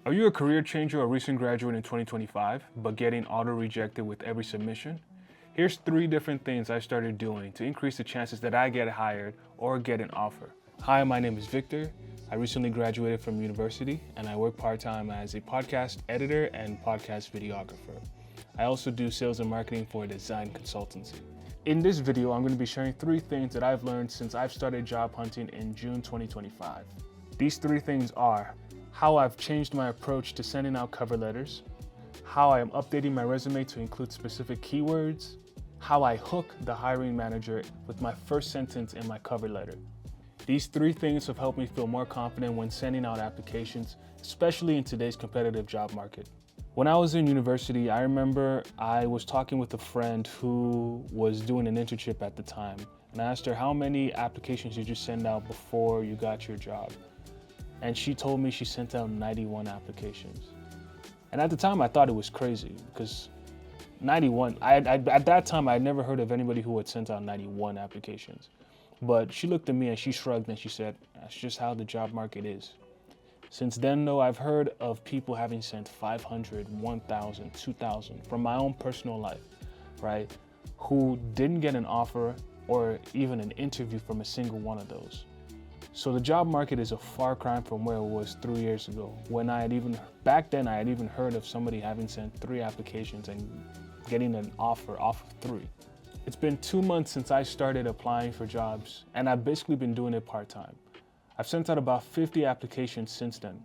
Are you a career changer or recent graduate in 2025, but getting auto-rejected with every submission? Here's 3 different things I started doing to increase the chances that I get hired or get an offer. Hi, my name is Victor. I recently graduated from university and I work part-time as a podcast editor and podcast videographer. I also do sales and marketing for a design consultancy. In this video, I'm going to be sharing 3 things that I've learned since I've started job hunting in June 2025. These 3 things are how I've changed my approach to sending out cover letters, how I am updating my resume to include specific keywords, how I hook the hiring manager with my first sentence in my cover letter. These 3 things have helped me feel more confident when sending out applications, especially in today's competitive job market. When I was in university, I remember I was talking with a friend who was doing an internship at the time, and I asked her, how many applications did you send out before you got your job? And she told me she sent out 91 applications. And at the time, I thought it was crazy because 91, at that time, I had never heard of anybody who had sent out 91 applications. But she looked at me and she shrugged and she said, that's just how the job market is. Since then, though, I've heard of people having sent 500, 1,000, 2,000 from my own personal life, right? Who didn't get an offer or even an interview from a single one of those. So the job market is a far cry from where it was 3 years ago, when back then I had even heard of somebody having sent 3 applications and getting an offer off of 3. It's been 2 months since I started applying for jobs, and I've basically been doing it part-time. I've sent out about 50 applications since then.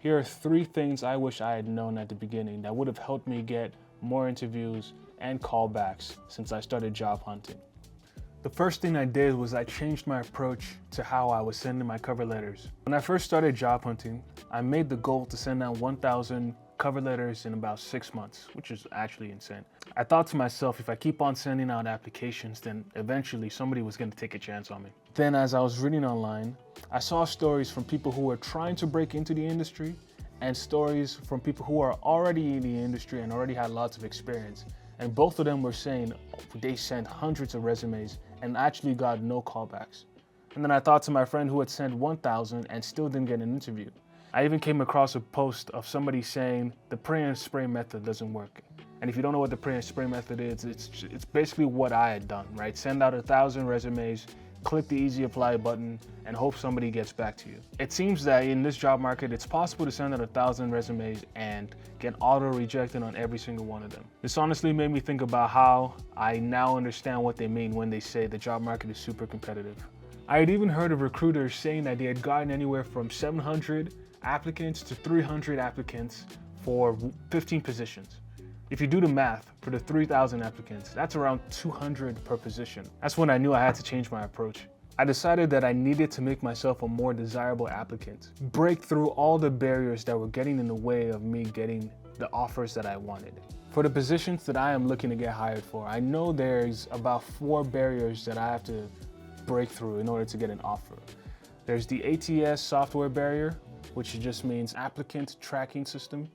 Here are 3 things I wish I had known at the beginning that would have helped me get more interviews and callbacks since I started job hunting. The first thing I did was I changed my approach to how I was sending my cover letters. When I first started job hunting, I made the goal to send out 1,000 cover letters in about 6 months, which is actually insane. I thought to myself, if I keep on sending out applications, then eventually somebody was going to take a chance on me. Then as I was reading online, I saw stories from people who were trying to break into the industry and stories from people who are already in the industry and already had lots of experience. And both of them were saying they sent hundreds of resumes and actually got no callbacks. And then I thought to my friend who had sent 1,000 and still didn't get an interview. I even came across a post of somebody saying the pray and spray method doesn't work. And if you don't know what the pray and spray method is, it's basically what I had done, right? Send out 1,000 resumes, click the easy apply button, and hope somebody gets back to you. It seems that in this job market, it's possible to send out 1,000 resumes and get auto-rejected on every single one of them. This honestly made me think about how I now understand what they mean when they say the job market is super competitive. I had even heard of recruiters saying that they had gotten anywhere from 700 applicants to 300 applicants for 15 positions. If you do the math, for the 3,000 applicants, that's around 200 per position. That's when I knew I had to change my approach. I decided that I needed to make myself a more desirable applicant, break through all the barriers that were getting in the way of me getting the offers that I wanted. For the positions that I am looking to get hired for, I know there's about 4 barriers that I have to break through in order to get an offer. There's the ATS software barrier, which just means applicant tracking system,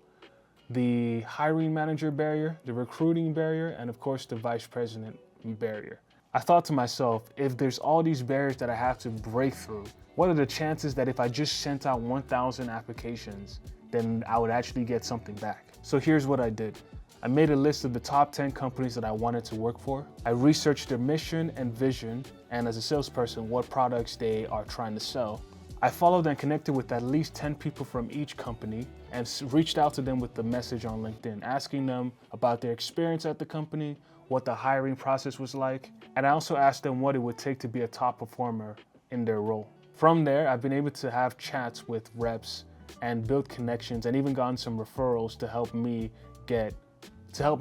the hiring manager barrier, the recruiting barrier, and of course the vice president barrier. I thought to myself, if there's all these barriers that I have to break through, what are the chances that if I just sent out 1,000 applications, then I would actually get something back? So here's what I did. I made a list of the top 10 companies that I wanted to work for. I researched their mission and vision, and as a salesperson, what products they are trying to sell. I followed and connected with at least 10 people from each company and reached out to them with the message on LinkedIn, asking them about their experience at the company, what the hiring process was like, and I also asked them what it would take to be a top performer in their role. From there, I've been able to have chats with reps and build connections and even gotten some referrals to help me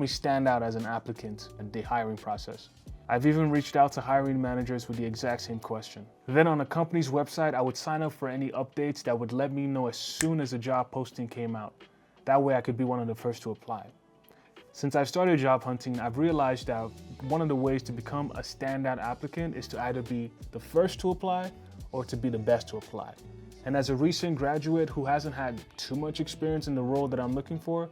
stand out as an applicant in the hiring process. I've even reached out to hiring managers with the exact same question. Then on a company's website, I would sign up for any updates that would let me know as soon as a job posting came out. That way I could be one of the first to apply. Since I've started job hunting, I've realized that one of the ways to become a standout applicant is to either be the first to apply or to be the best to apply. And as a recent graduate who hasn't had too much experience in the role that I'm looking for,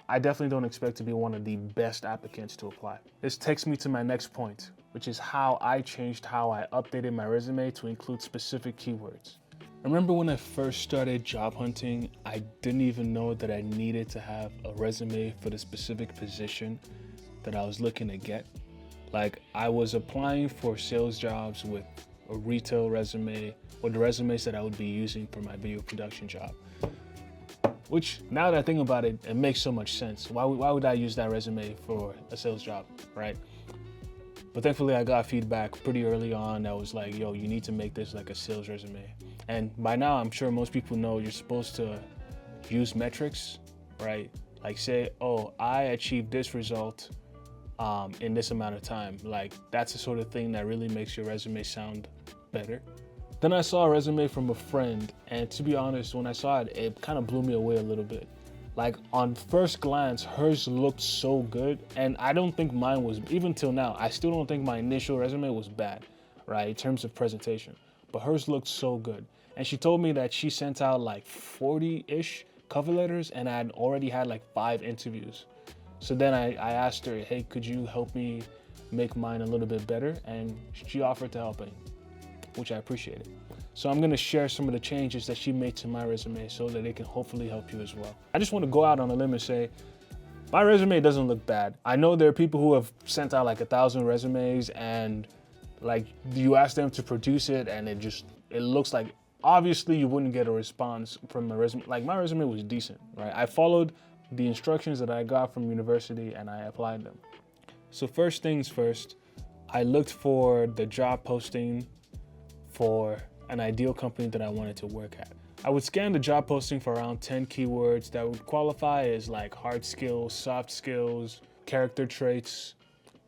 I definitely don't expect to be one of the best applicants to apply. This takes me to my next point, which is how I changed how I updated my resume to include specific keywords. remember when I first started job hunting, I didn't even know that I needed to have a resume for the specific position that I was looking to get. Like, I was applying for sales jobs with a retail resume or the resumes that I would be using for my video production job. Which, now that I think about it, it makes so much sense. Why would I use that resume for a sales job, right? But thankfully, I got feedback pretty early on that was like, yo, you need to make this like a sales resume. And by now, I'm sure most people know you're supposed to use metrics, right? Like say, oh, I achieved this result in this amount of time. Like, that's the sort of thing that really makes your resume sound better. Then I saw a resume from a friend, and to be honest, when I saw it, it kind of blew me away a little bit. Like, on first glance, hers looked so good, and I don't think mine was, even till now, I still don't think my initial resume was bad, right, in terms of presentation, but hers looked so good. And she told me that she sent out like 40-ish cover letters, and I had already had like 5 interviews. So then I asked her, hey, could you help me make mine a little bit better? And she offered to help me, which I appreciated. So I'm gonna share some of the changes that she made to my resume so that it can hopefully help you as well. I just wanna go out on a limb and say, my resume doesn't look bad. I know there are people who have sent out like 1,000 resumes and like you ask them to produce it and it looks like, obviously you wouldn't get a response from a resume. Like, my resume was decent, right? I followed the instructions that I got from university and I applied them. So first things first, I looked for the job posting for an ideal company that I wanted to work at. I would scan the job posting for around 10 keywords that would qualify as like hard skills, soft skills, character traits,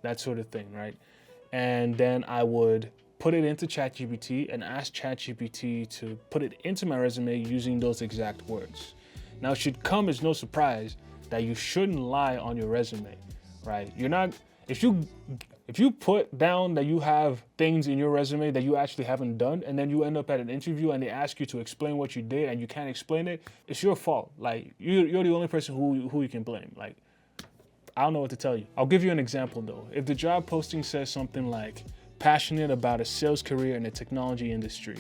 that sort of thing, right? And then I would put it into ChatGPT and ask ChatGPT to put it into my resume using those exact words. Now, it should come as no surprise that you shouldn't lie on your resume, right? You're not, if you put down that you have things in your resume that you actually haven't done, and then you end up at an interview and they ask you to explain what you did and you can't explain it, it's your fault. Like, you're the only person who you can blame. Like, I don't know what to tell you. I'll give you an example though. If the job posting says something like, passionate about a sales career in the technology industry,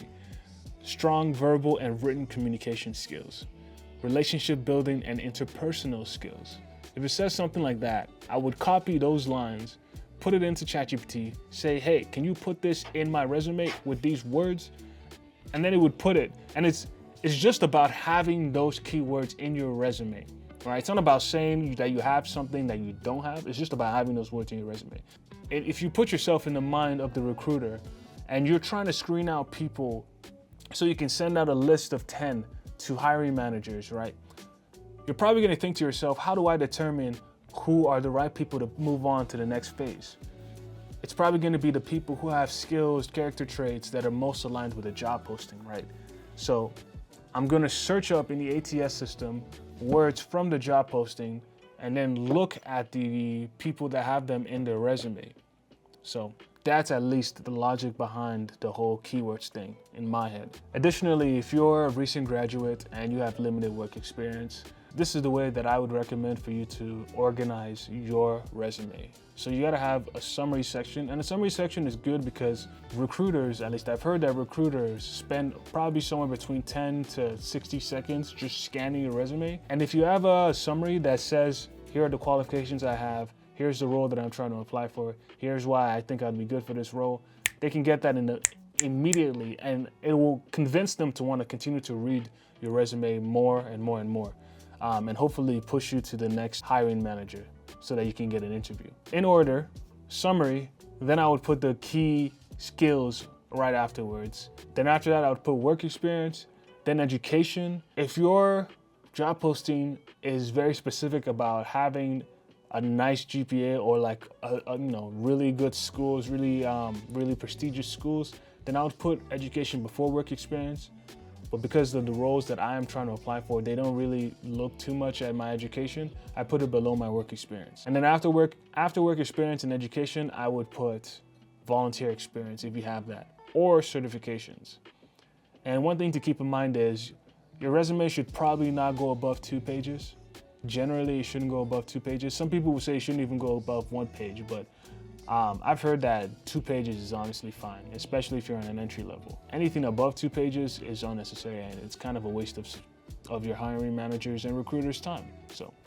strong verbal and written communication skills, relationship building and interpersonal skills. If it says something like that, I would copy those lines, put it into ChatGPT, say, hey, can you put this in my resume with these words? And then it would put it, and it's just about having those keywords in your resume, right? It's not about saying that you have something that you don't have. It's just about having those words in your resume. If you put yourself in the mind of the recruiter and you're trying to screen out people so you can send out a list of 10 to hiring managers, right? You're probably gonna think to yourself, how do I determine who are the right people to move on to the next phase? It's probably gonna be the people who have skills, character traits that are most aligned with a job posting, right? So I'm gonna search up in the ATS system words from the job posting and then look at the people that have them in their resume. So that's at least the logic behind the whole keywords thing in my head. Additionally, if you're a recent graduate and you have limited work experience, this is the way that I would recommend for you to organize your resume. So you gotta have a summary section, and the summary section is good because recruiters, at least I've heard that recruiters spend probably somewhere between 10 to 60 seconds just scanning your resume. And if you have a summary that says, here are the qualifications I have, here's the role that I'm trying to apply for, here's why I think I'd be good for this role, they can get that immediately, and it will convince them to want to continue to read your resume more and more and more. And hopefully push you to the next hiring manager so that you can get an interview. In order, summary, then I would put the key skills right afterwards. Then after that, I would put work experience, then education. If your job posting is very specific about having a nice GPA or like really good schools, really prestigious schools, then I would put education before work experience. But because of the roles that I am trying to apply for, they don't really look too much at my education. I put it below my work experience. And then after work experience and education, I would put volunteer experience if you have that, or certifications. And one thing to keep in mind is your resume should probably not go above 2 pages. Generally, it shouldn't go above 2 pages. Some people will say it shouldn't even go above 1 page, but I've heard that 2 pages is honestly fine, especially if you're on an entry level. Anything above 2 pages is unnecessary, and it's kind of a waste of your hiring managers and recruiters' time.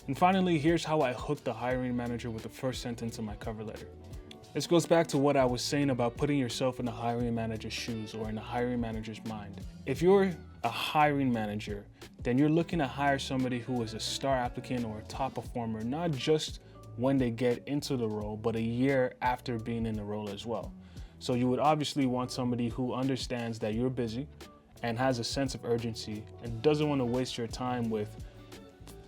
And finally, here's how I hook the hiring manager with the first sentence of my cover letter. This goes back to what I was saying about putting yourself in the hiring manager's shoes or in the hiring manager's mind. If you're a hiring manager, then you're looking to hire somebody who is a star applicant or a top performer, not just when they get into the role, but a year after being in the role as well. So you would obviously want somebody who understands that you're busy and has a sense of urgency and doesn't want to waste your time with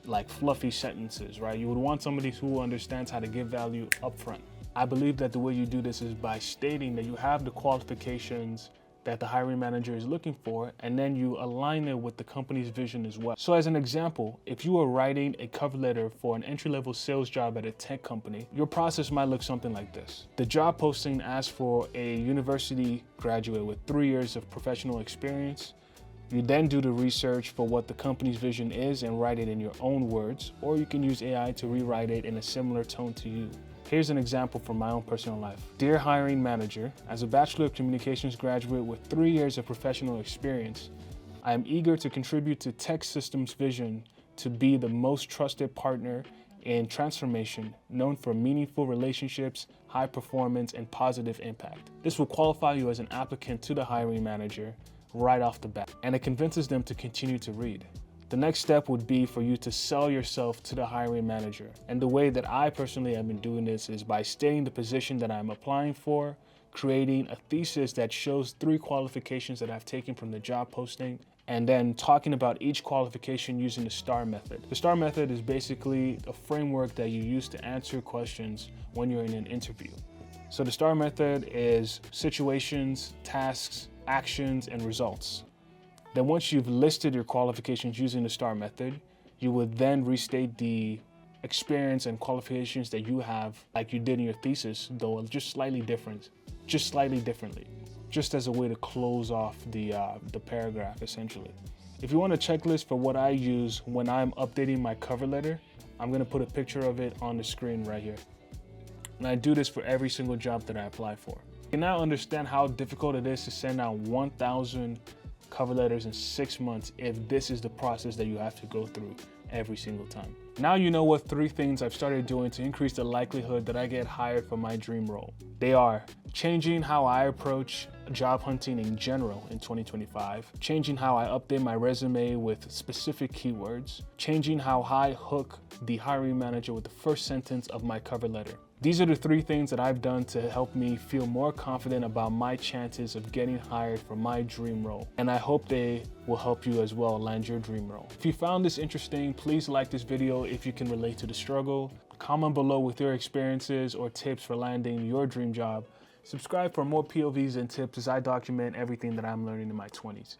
like fluffy sentences, right? You would want somebody who understands how to give value upfront. I believe that the way you do this is by stating that you have the qualifications that the hiring manager is looking for, and then you align it with the company's vision as well. So as an example, if you are writing a cover letter for an entry-level sales job at a tech company, your process might look something like this. The job posting asks for a university graduate with 3 years of professional experience. You then do the research for what the company's vision is and write it in your own words, or you can use AI to rewrite it in a similar tone to you. Here's an example from my own personal life. Dear hiring manager, as a Bachelor of Communications graduate with 3 years of professional experience, I am eager to contribute to Tech Systems' vision to be the most trusted partner in transformation, known for meaningful relationships, high performance, and positive impact. This will qualify you as an applicant to the hiring manager right off the bat, and it convinces them to continue to read. The next step would be for you to sell yourself to the hiring manager. And the way that I personally have been doing this is by stating the position that I'm applying for, creating a thesis that shows 3 qualifications that I've taken from the job posting, and then talking about each qualification using the STAR method. The STAR method is basically a framework that you use to answer questions when you're in an interview. So the STAR method is situations, tasks, actions, and results. Then once you've listed your qualifications using the STAR method, you would then restate the experience and qualifications that you have like you did in your thesis, though just slightly differently, just as a way to close off the paragraph essentially. If you want a checklist for what I use when I'm updating my cover letter, I'm gonna put a picture of it on the screen right here. And I do this for every single job that I apply for. You can now understand how difficult it is to send out 1,000 cover letters in 6 months if this is the process that you have to go through every single time. Now you know what 3 things I've started doing to increase the likelihood that I get hired for my dream role. They are changing how I approach job hunting in general in 2025, changing how I update my resume with specific keywords, changing how I hook the hiring manager with the first sentence of my cover letter. These are the 3 things that I've done to help me feel more confident about my chances of getting hired for my dream role. And I hope they will help you as well land your dream role. If you found this interesting, please like this video if you can relate to the struggle. Comment below with your experiences or tips for landing your dream job. Subscribe for more POVs and tips as I document everything that I'm learning in my 20s.